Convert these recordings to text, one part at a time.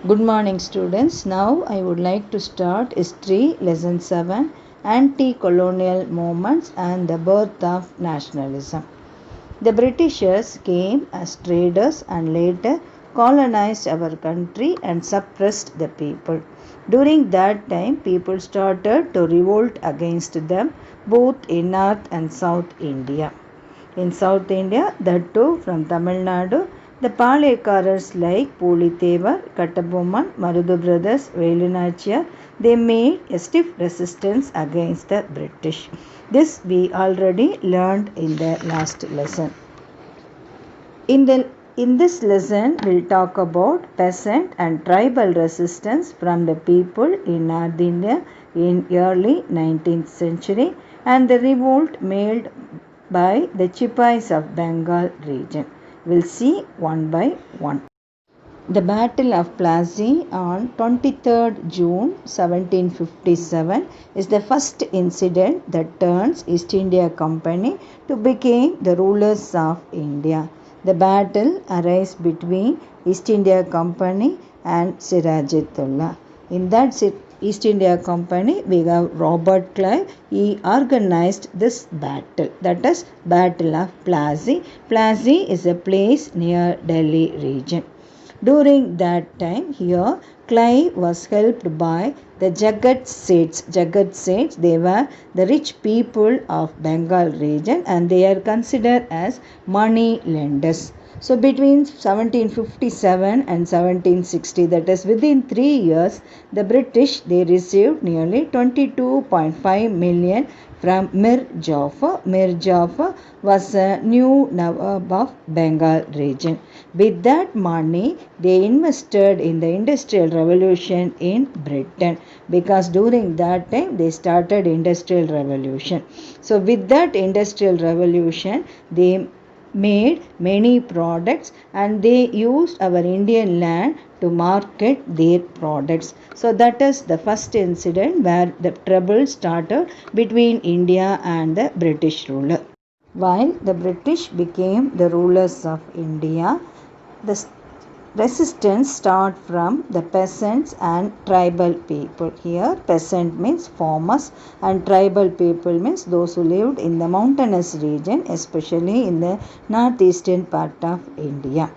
Good morning, students. Now I would like to start History Lesson 7 Anti Colonial Movements and the Birth of Nationalism. The Britishers came as traders and later colonized our country and suppressed the people. During that time, people started to revolt against them both in North and South India. In South India, that too from Tamil Nadu, the Palekkarars like Pulitevar, Kattabomman, Marudu brothers, Velunachiyar, they made a stiff resistance against the British. This we already learned in the last lesson. In this lesson, we'll talk about peasant and tribal resistance from the people in North India in early 19th century and the revolt made by the Chipais of Bengal region. We'll see one by one. The Battle of Plassey on 23rd June 1757 is the first incident that turns East India Company to become the rulers of India. The battle arises between East India Company and Sirajuddaula. In that East India Company, we have Robert Clive. He organized this battle, that is Battle of Plassey. Plassey is a place near Delhi region. During that time here, Clive was helped by the Jagat Seths. Jagat Seths, they were the rich people of Bengal region and they are considered as money lenders. So between 1757 and 1760, that is within 3 years, the British, they received nearly 22.5 million from Mir Jafar. Mir Jafar was a new Nawab of Bengal region. With that money, they invested in the Industrial Revolution in Britain because during that time they started Industrial Revolution. So with that Industrial Revolution, they made many products and they used our Indian land to market their products. So that is the first incident where the trouble started between India and the British ruler. While the British became the rulers of India, the resistance start from the peasants and tribal people. Here peasant means farmers and tribal people means those who lived in the mountainous region, especially in the northeastern part of India.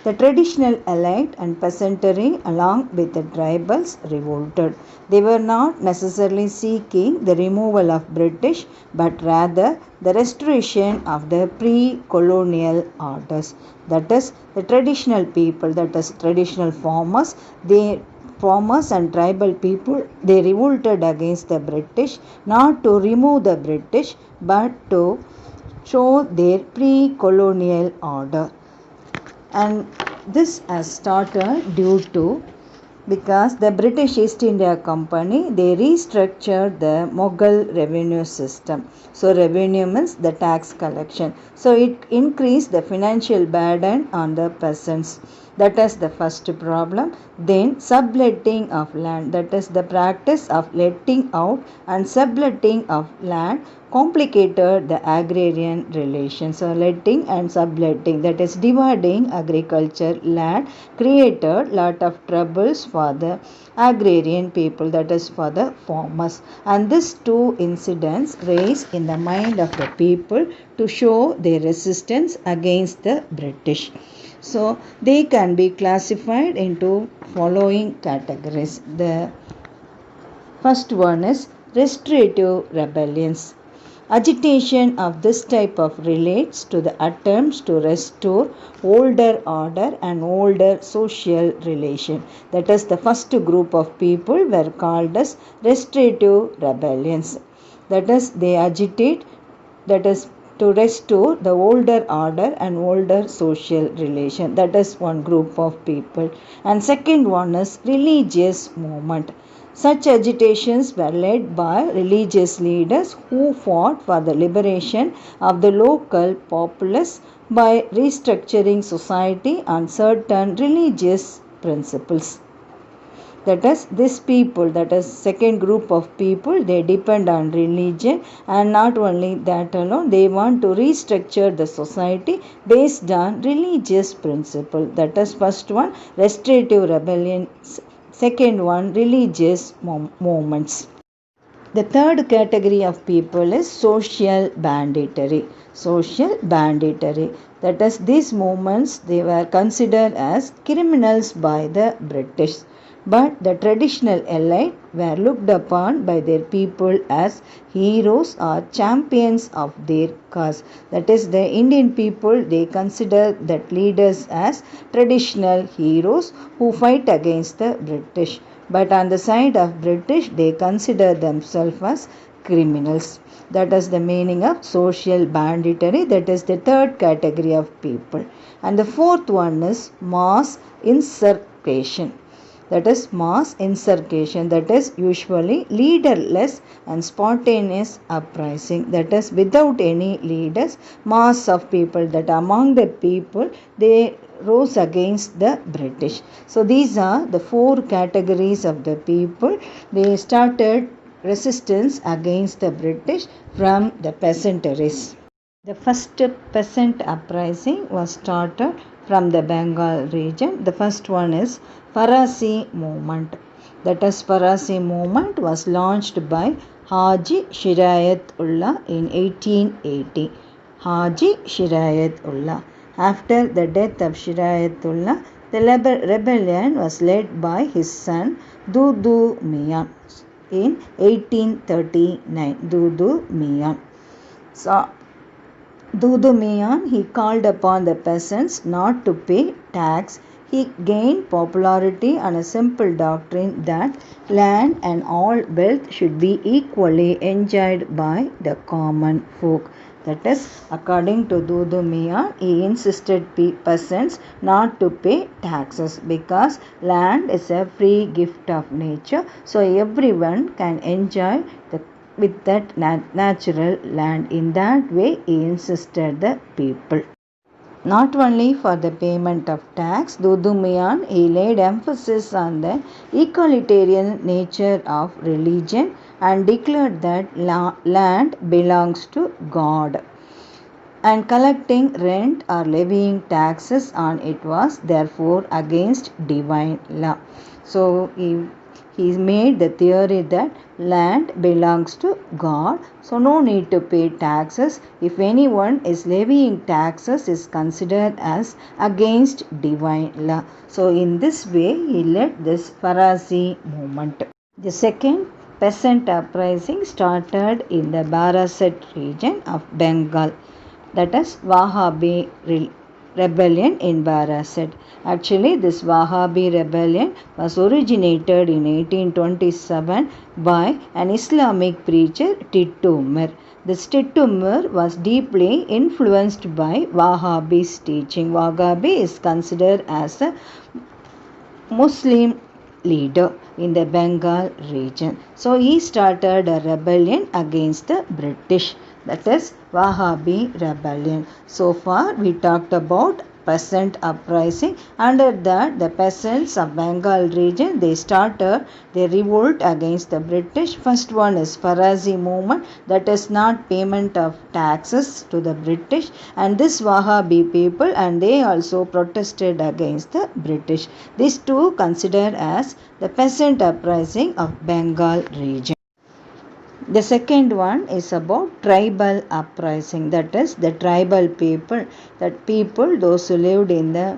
The traditional elite and peasantry along with the tribals revolted. They were not necessarily seeking the removal of British but rather the restoration of the pre-colonial orders. That is the traditional people, that is traditional farmers, farmers and tribal people, they revolted against the British not to remove the British but to show their pre-colonial order. And this has started due to because the British East India Company, they restructured the Mughal revenue system. So revenue means the tax collection. So it increased the financial burden on the peasants. That is the first problem. Then subletting of land, that is the practice of letting out and subletting of land complicated the agrarian relations. So letting and subletting, that is dividing agriculture land, created lot of troubles for the agrarian people, that is for the farmers. And these two incidents raised in the mind of the people to show their resistance against the British. So they can be classified into following categories. The first one is restorative rebellions. Agitation of this type of relates to the attempts to restore older order and older social relation. That is, the first group of people were called as restorative rebellions. That is, they agitate, that is, to restore the older order and older social relation. That is one group of people. And second one is religious movement. Such agitations were led by religious leaders who fought for the liberation of the local populace by restructuring society on certain religious principles. That is, this people, that is second group of people, they depend on religion, and not only that alone, they want to restructure the society based on religious principle. That is first one, restorative rebellion. Second one, religious movements. The third category of people is social banditry. Social banditry. That is, these movements, they were considered as criminals by the British. But the traditional elite were looked upon by their people as heroes or champions of their cause. That is, the Indian people, they consider that leaders as traditional heroes who fight against the British. But on the side of British, they consider themselves as criminals. That is the meaning of social banditry. That is the third category of people. And the fourth one is mass insurrection. That is mass insurrection. That is usually leaderless and spontaneous uprising. That is without any leaders, mass of people, that among the people, they rose against the British. So these are the four categories of the people. They started resistance against the British from the peasantries. The first peasant uprising was started from the Bengal region. The first one is Farasi movement. That is, Farasi movement was launched by Haji Shirayat Ullah in 1880. Haji Shirayat Ullah. After the death of Shirayatullah, the rebellion was led by his son Dudu Mian in 1839. Dudu Mian. So, Dudu Mian, he called upon the peasants not to pay tax. He gained popularity on a simple doctrine that land and all wealth should be equally enjoyed by the common folk. That is, according to Dudu Mian, he insisted peasants not to pay taxes because land is a free gift of nature, so everyone can enjoy with that natural land. In that way, he insisted the people. Not only for the payment of tax, Dudu Mian, he laid emphasis on the egalitarian nature of religion and declared that land belongs to God, and collecting rent or levying taxes on it was therefore against divine law. So he made the theory that land belongs to God, so no need to pay taxes. If anyone is levying taxes, is considered as against divine law. So in this way, he led this Farasi movement. The second peasant uprising started in the Baraset region of Bengal. That is Wahhabi rebellion in Baraset. Actually, this Wahhabi rebellion was originated in 1827 by an Islamic preacher, Titu Mir. This Titu Mir was deeply influenced by Wahhabi's teaching. Wahhabi is considered as a Muslim leader in the Bengal region. So he started a rebellion against the British. That is Wahhabi rebellion. So far we talked about peasant uprising. Under that, the peasants of Bengal region, they started their revolt against the British. First one is Farasi movement, that is not payment of taxes to the British, and this Wahhabi people, and they also protested against the British. These two considered as the peasant uprising of Bengal region. The second one is about tribal uprising, that is the tribal people, those who lived in the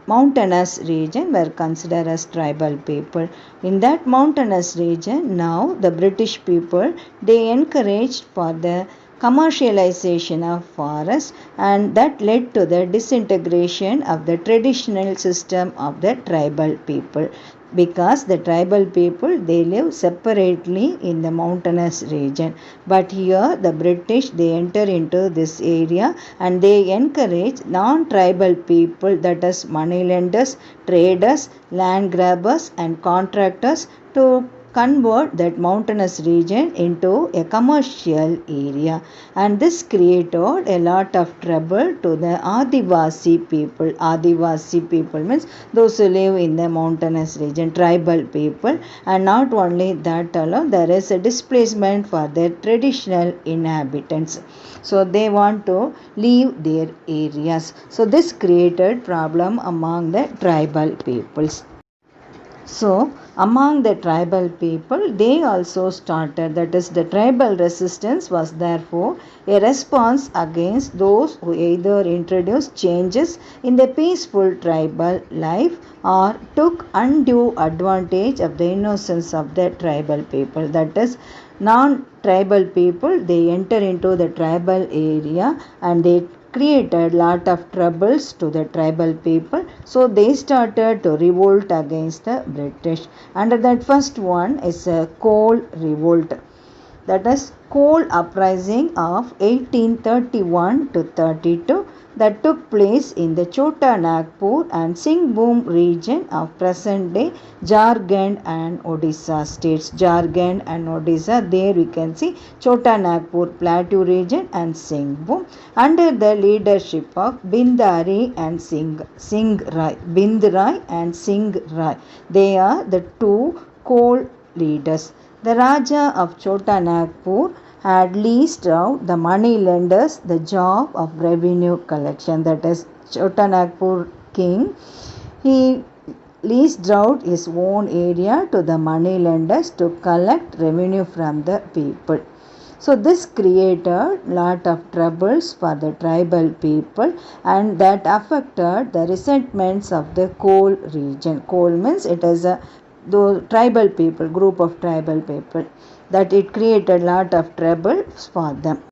mountainous region were considered as tribal people. In that mountainous region, now the British people, they encouraged for the commercialization of forests, and that led to the disintegration of the traditional system of the tribal people, because the tribal people, they live separately in the mountainous region. But here the British, they enter into this area and they encourage non-tribal people, that is moneylenders, traders, land grabbers and contractors, to convert that mountainous region into a commercial area, and this created a lot of trouble to the Adivasi people. Adivasi people means those who live in the mountainous region, tribal people. And not only that alone, there is a displacement for their traditional inhabitants, so they want to leave their areas. So this created problem among the tribal peoples. So, among the tribal people, they also started, that is, the tribal resistance was therefore a response against those who either introduced changes in the peaceful tribal life or took undue advantage of the innocence of the tribal people. That is, non-tribal people, they enter into the tribal area and they created lot of troubles to the tribal people, so they started to revolt against the British. And that first one is a coal revolt, that is coal uprising of 1831 to 32, that took place in the Chota Nagpur and Singhbhum region of present day Jharkhand and Odisha states. Jharkhand and Odisha, there we can see Chota Nagpur Plateau region and Singhbhum, under the leadership of Bindari and Singh Rai. Bindrai and Singh Rai, they are the two coal leaders. The Raja of Chota Nagpur had leased out the money lenders the job of revenue collection. That is, Chota Nagpur king, he leased out his own area to the money lenders to collect revenue from the people. So this created lot of troubles for the tribal people, and that affected the resentments of the coal region. Coal means it is a tribal people, group of tribal people, that it created lot of troubles for them.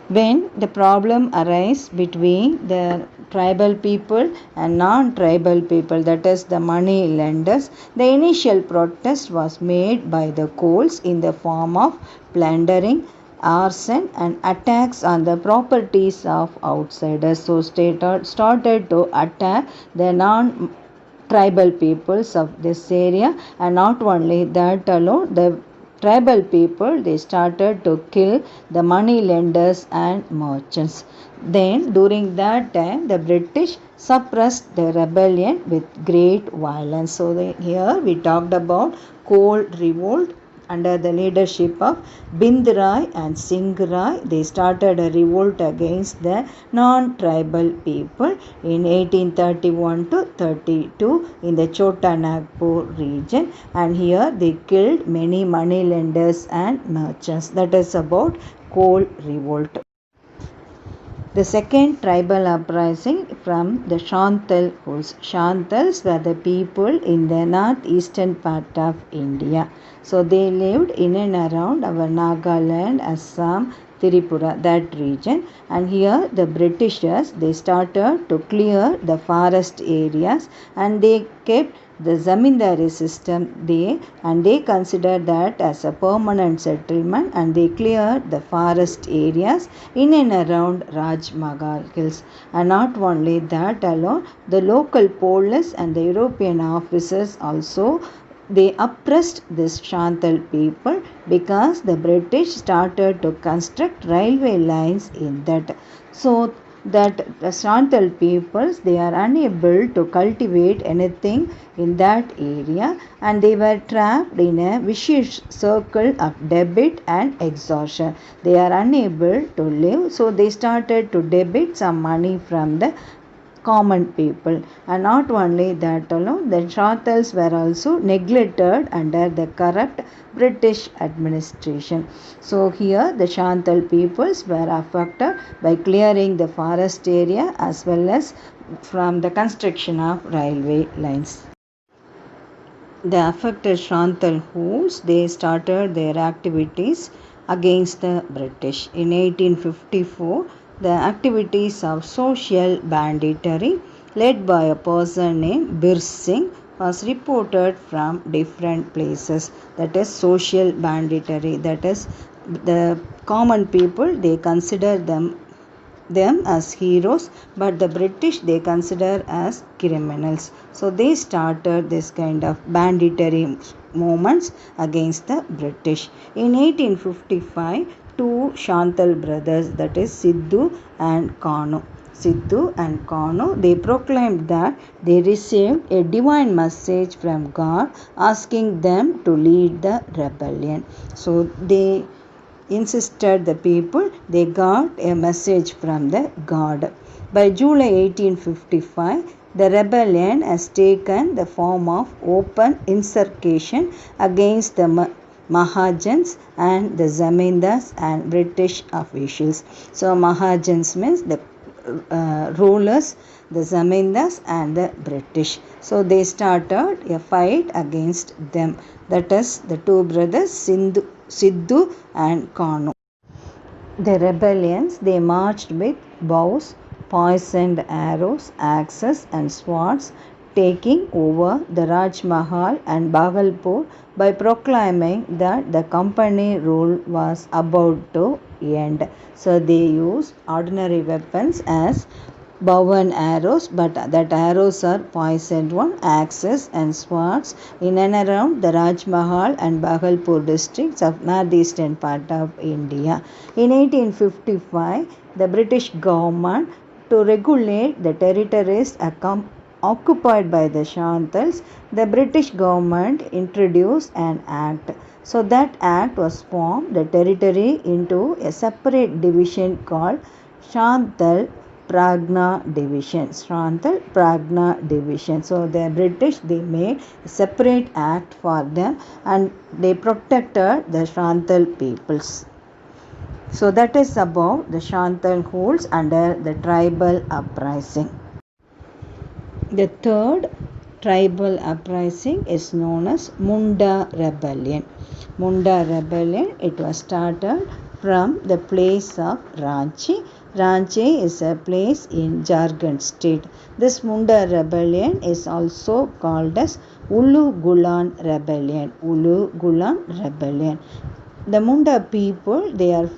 When the problem arises between the tribal people and non-tribal people, that is the money lenders, the initial protest was made by the coals in the form of plundering, arson and attacks on the properties of outsiders. So started to attack the non-tribal peoples of this area, and not only that alone, the tribal people, they started to kill the money lenders and merchants. Then during that time, the British suppressed the rebellion with great violence. So here we talked about coal revolt under the leadership of Bindrai and Singh Rai. They started a revolt against the non-tribal people in 1831 to 32 in the Chota Nagpur region, and here they killed many money lenders and merchants. That is about coal revolt. The second tribal uprising from the Shantal Hills. Shantals were the people in the northeastern part of India. So they lived in and around our Nagaland, Assam, Tripura, that region. And here the Britishers, they started to clear the forest areas, and they kept the zamindari system there, and they considered that as a permanent settlement, and they cleared the forest areas in and around Rajmahal Hills. And not only that alone, the local police and the European officers also, they oppressed this Shantal people, because the British started to construct railway lines in that. So that the Shantal peoples, they are unable to cultivate anything in that area, and they were trapped in a vicious circle of debit and exhaustion. They are unable to live, so they started to debit some money from the common people. And not only that alone, the Shantals were also neglected under the corrupt British administration. So here the Shantal peoples were affected by clearing the forest area as well as from the construction of railway lines. The affected Shantal Hoods, they started their activities against the British. In 1854, the activities of social banditry led by a person named Bir Singh was reported from different places. That is social banditry, that is the common people, they consider them as heroes, but the British, they consider as criminals. So they started this kind of banditry movements against the British. In 1855, two Shantal brothers, that is Sidhu and Kanu, they proclaimed that they received a divine message from God asking them to lead the rebellion. So they insisted the people they got a message from the God. By July 1855, the rebellion has taken the form of open insurrection against the Mahajans and the Zamindars and British officials. So Mahajans means the rulers, the Zamindars and the British. So they started a fight against them. That is the two brothers Sidhu and Kanu. The rebellions, they marched with bows, poisoned arrows, axes and swords, taking over the Raj Mahal and Bhagalpur by proclaiming that the company rule was about to end. So they used ordinary weapons as bow and arrows, but that arrows are poisoned one, axes and swords in and around the Raj Mahal and Bhagalpur districts of northeastern part of India. In 1855, the British government, to regulate the territories occupied by the Shantals, the British government introduced an act. So that act was formed the territory into a separate division called Shantal Pragna division. Shantal Pragna division. So the British, they made a separate act for them and they protected the Shantal peoples. So that is about the Shantal holds under the tribal uprising. The third tribal uprising is known as Munda Rebellion. Munda Rebellion, it was started from the place of Ranchi. Ranchi is a place in Jharkhand state. This Munda Rebellion is also called as Ulu Gulan Rebellion. Ulu Gulan Rebellion. The Munda people, they are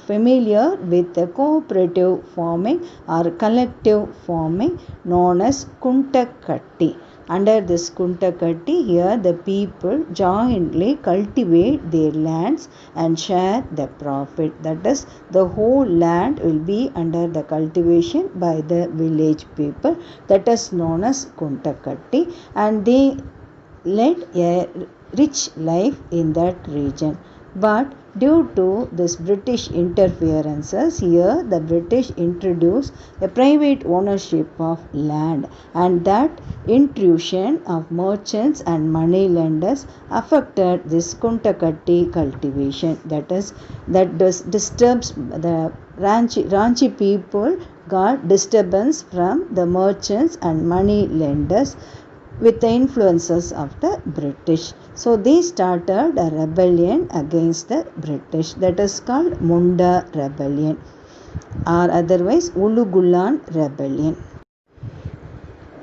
familiar with the cooperative farming or collective farming known as Kuntakatti. Under this Kuntakatti, here the people jointly cultivate their lands and share the profit. That is, the whole land will be under the cultivation by the village people. That is known as Kuntakatti, and they led a rich life in that region. But due to this British interferences, here the British introduced a private ownership of land, and that intrusion of merchants and money lenders affected this Kuntakatti cultivation. That disturbs the Ranchi people, got disturbance from the merchants and money lenders with the influences of the British. So they started a rebellion against the British, that is called Munda Rebellion or otherwise Ulugulan Rebellion.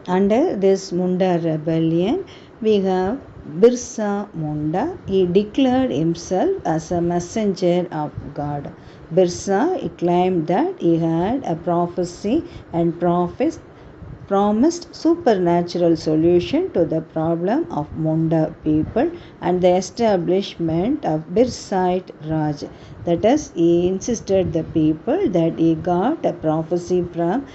Under this Munda Rebellion, we have Birsa Munda. He declared himself as a messenger of God. Birsa, he claimed that he had a prophecy and promised supernatural solution to the problem of Munda people and the establishment of Birsait Raj. That is, he insisted the people that he got a prophecy from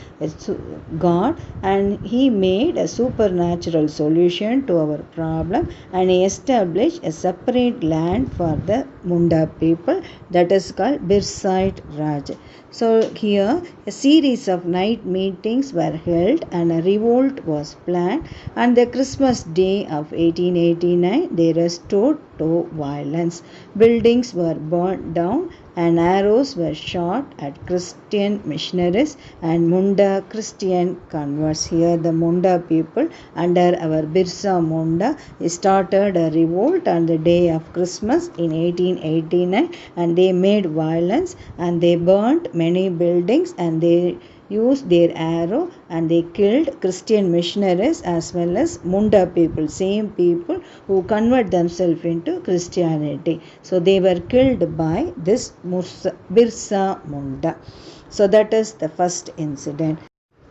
God and he made a supernatural solution to our problem and he established a separate land for the Munda people, that is called Birsait Raj. So here a series of night meetings were held and a revolt was planned, and the Christmas day of 1889 they restored to violence. Buildings were burnt down and arrows were shot at Christian missionaries and Munda Christian converts. Here the Munda people under our Birsa Munda started a revolt on the day of Christmas in 1889 and they made violence and they burnt many buildings and they used their arrow and they killed Christian missionaries as well as Munda people, same people who convert themselves into Christianity. So they were killed by this Birsa Munda. So that is the first incident.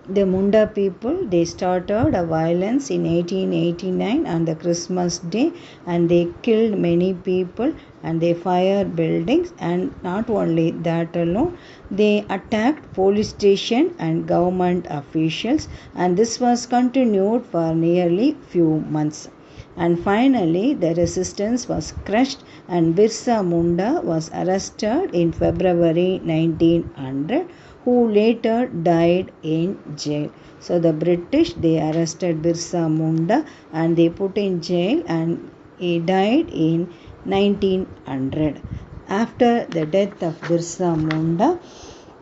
The Munda people, they started a violence in 1889 on the Christmas day, and they killed many people and they fired buildings, and not only that alone, they attacked police station and government officials, and this was continued for nearly few months. And finally, the resistance was crushed, and Birsa Munda was arrested in February 1900, who later died in jail. So the British, they arrested Birsa Munda and they put in jail, and he died in 1900. After the death of Birsa Munda,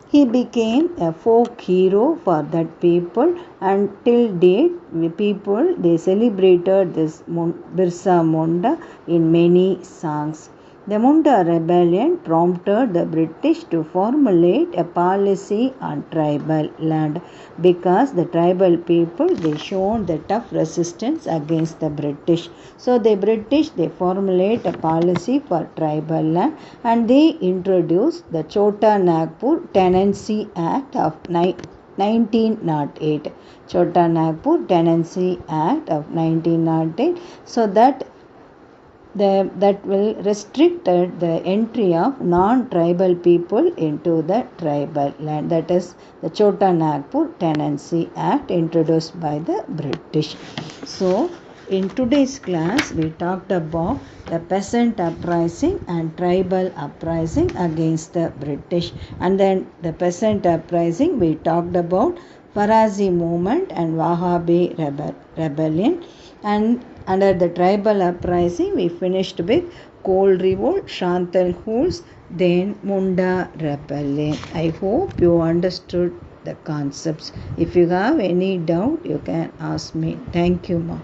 he became a folk hero for that people, and till date people, they celebrated this Birsa Munda in many songs. The Munda rebellion prompted the British to formulate a policy on tribal land, because the tribal people, they shown the tough resistance against the British. So the British, they formulate a policy for tribal land, and they introduced the Chota Nagpur Tenancy Act of 1908. Chota Nagpur Tenancy Act of 1908, so that will restrict the entry of non-tribal people into the tribal land. That is the Chota Nagpur Tenancy Act introduced by the British. So in today's class, we talked about the peasant uprising and tribal uprising against the British. And then the peasant uprising, we talked about Farazi movement and Wahhabi rebellion. And under the tribal uprising, we finished with Cold Revolt, Shantal Holes, then Munda rebellion. I hope you understood the concepts. If you have any doubt, you can ask me. Thank you, Ma.